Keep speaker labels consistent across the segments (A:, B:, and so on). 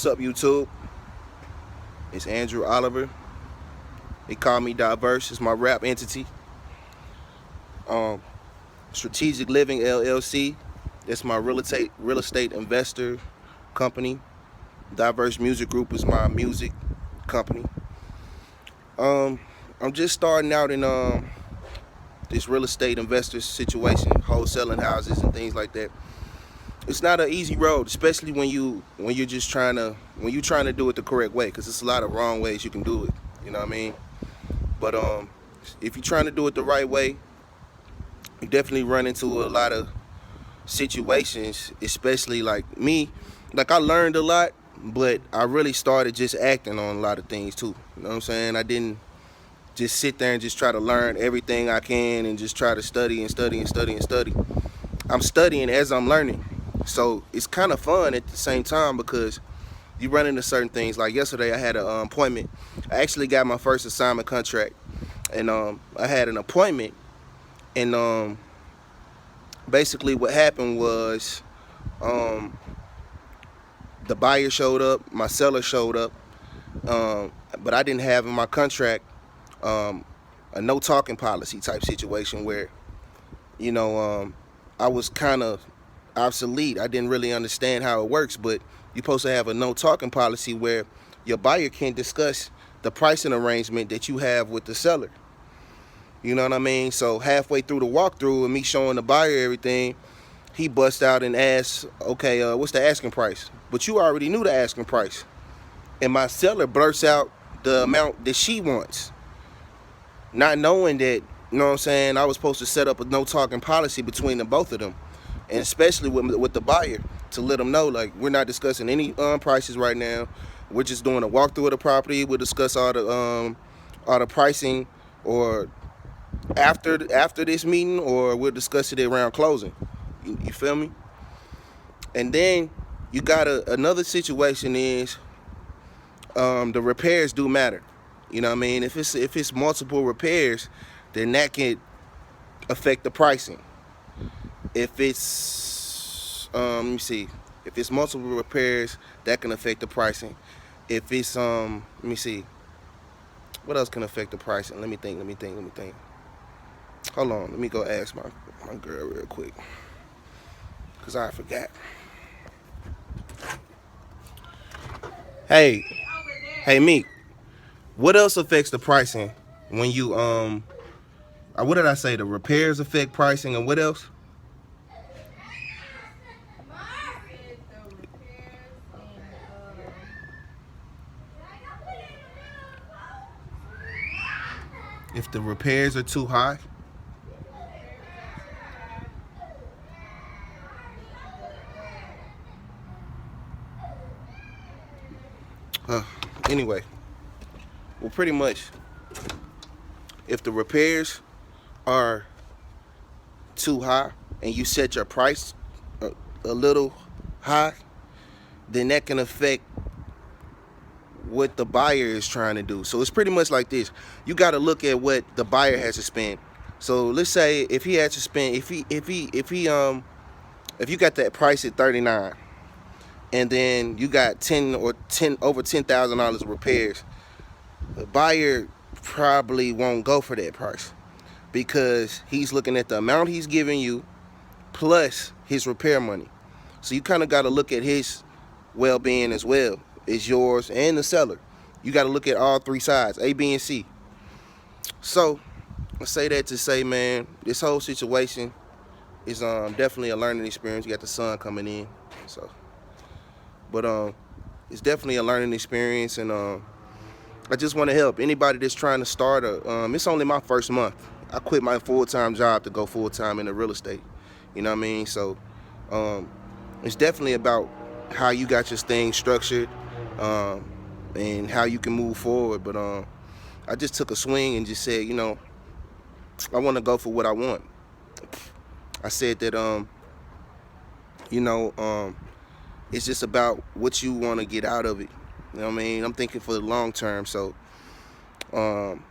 A: What's up, YouTube? It's Andrew Oliver. They call me Diverse. It's my rap entity. Um, Strategic Living L.L.C. That's my real estate investor company. Diverse Music Group is my music company. I'm just starting out in this real estate investor situation, wholesaling houses and things like that. It's not an easy road, especially when you're just trying to do it the correct way, because there's a lot of wrong ways you can do it. You know what I mean? But if you're trying to do it the right way, you definitely run into a lot of situations, especially like me. Like, I learned a lot, but I really started just acting on a lot of things too. You know what I'm saying? I didn't just sit there and just try to learn everything I can and just try to study and study and study and study. I'm studying as I'm learning. So it's kind of fun at the same time, because you run into certain things. Like yesterday, I had an appointment. I actually got my first assignment contract, and I had an appointment, and basically what happened was the buyer showed up, my seller showed up, but I didn't have in my contract a no talking policy type situation where, I was kind of obsolete. I didn't really understand how it works, but you're supposed to have a no talking policy where your buyer can discuss the pricing arrangement that you have with the seller. You know what I mean? So halfway through the walkthrough and me showing the buyer everything, he busts out and asks, okay, what's the asking price? But you already knew the asking price. And my seller blurts out the amount that she wants, not knowing that, you know what I'm saying, I was supposed to set up a no talking policy between the both of them. And especially with the buyer, to let them know, like, we're not discussing any prices right now. We're just doing a walkthrough of the property. We'll discuss all the pricing, or after this meeting, or we'll discuss it around closing. You feel me? And then you got another situation is the repairs do matter. You know what I mean? If it's multiple repairs, then that can affect the pricing. If it's let me see, if it's multiple repairs, that can affect the pricing. If it's let me see, what else can affect the pricing? Let me think. Hold on, let me go ask my girl real quick, cause I forgot. Hey Meek, what else affects the pricing when you what did I say? The repairs affect pricing, and what else? If the repairs are too high, anyway, well, pretty much, if the repairs are too high and you set your price a little high, then that can affect what the buyer is trying to do. So it's pretty much like this. You got to look at what the buyer has to spend. So let's say if he had to spend, if you got that price at 39, and then you got over $10,000 of repairs, the buyer probably won't go for that price, because he's looking at the amount he's giving you plus his repair money. So you kind of got to look at his well-being as well. It's yours and the seller. You got to look at all three sides, A, B, and C. So I say that to say, man, this whole situation is definitely a learning experience. You got the sun coming in, so, but it's definitely a learning experience, and I just want to help anybody that's trying to start it's only my first month. I quit my full-time job to go full-time into real estate. You know what I mean? So it's definitely about how you got your thing structured, and how you can move forward. But I just took a swing and just said, I want to go for what I want. I said that it's just about what you want to get out of it. You know what I mean? I'm thinking for the long term. So I'm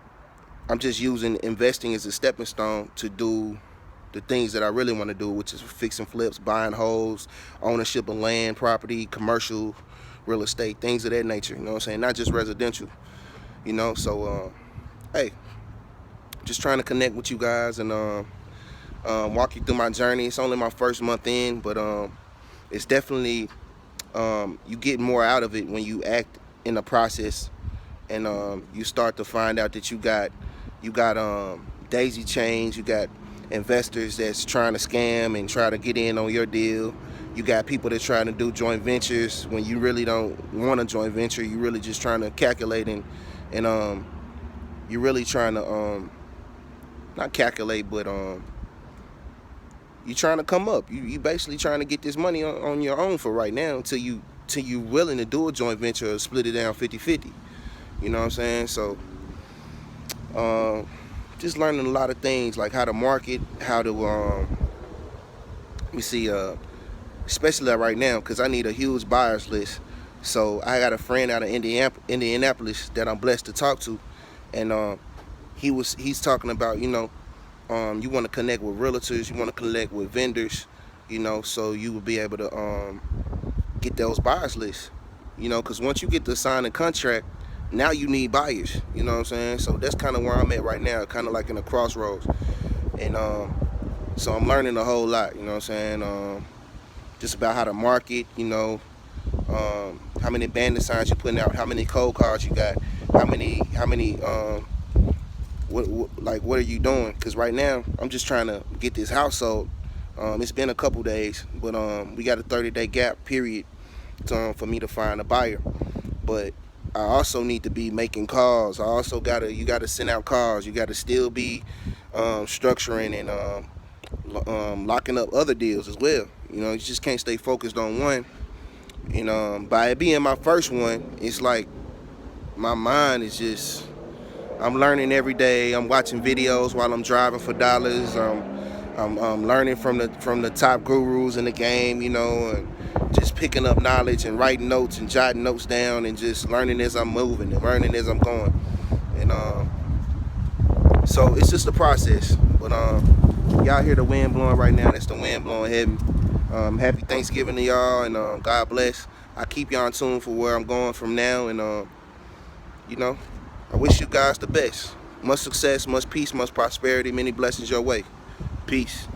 A: just using investing as a stepping stone to do the things that I really want to do, which is fixing flips, buying homes, ownership of land, property, commercial real estate, things of that nature. You know what I'm saying? Not just residential. You know, so hey, just trying to connect with you guys and walk you through my journey. It's only my first month in, but it's definitely you get more out of it when you act in the process, and you start to find out that you got daisy chains, you got investors that's trying to scam and try to get in on your deal. You got people that's trying to do joint ventures when you really don't want a joint venture. You really just trying to calculate and you're really trying to not calculate, but you trying to come up. You basically trying to get this money on your own for right now until you willing to do a joint venture or split it down 50-50. You know what I'm saying? So just learning a lot of things, like how to market, how to let me see, especially right now, because I need a huge buyers list. So I got a friend out of Indianapolis that I'm blessed to talk to, and he's talking about, you know, you want to connect with realtors, you want to connect with vendors, you know, so you will be able to get those buyers lists, you know, because once you get to sign a contract, now you need buyers, you know what I'm saying? So that's kind of where I'm at right now, kind of like in a crossroads, and so I'm learning a whole lot, you know what I'm saying? Just about how to market, you know, how many bandit signs you're putting out, how many cold cards you got, how many what are you doing? Because right now I'm just trying to get this house sold. It's been a couple days, but we got a 30-day gap period for me to find a buyer. But I also need to be making calls. You gotta send out calls. You gotta still be structuring and locking up other deals as well. You know, you just can't stay focused on one. And by it being my first one, it's like my mind is just, I'm learning every day. I'm watching videos while I'm driving for dollars. I'm learning from the top gurus in the game, you know, and just picking up knowledge and writing notes and jotting notes down and just learning as I'm moving and learning as I'm going. And so it's just a process. But y'all hear the wind blowing right now. That's the wind blowing heavy. Happy Thanksgiving to y'all, and God bless. I keep y'all in tune for where I'm going from now, and you know, I wish you guys the best. Much success, much peace, much prosperity, many blessings your way. Peace.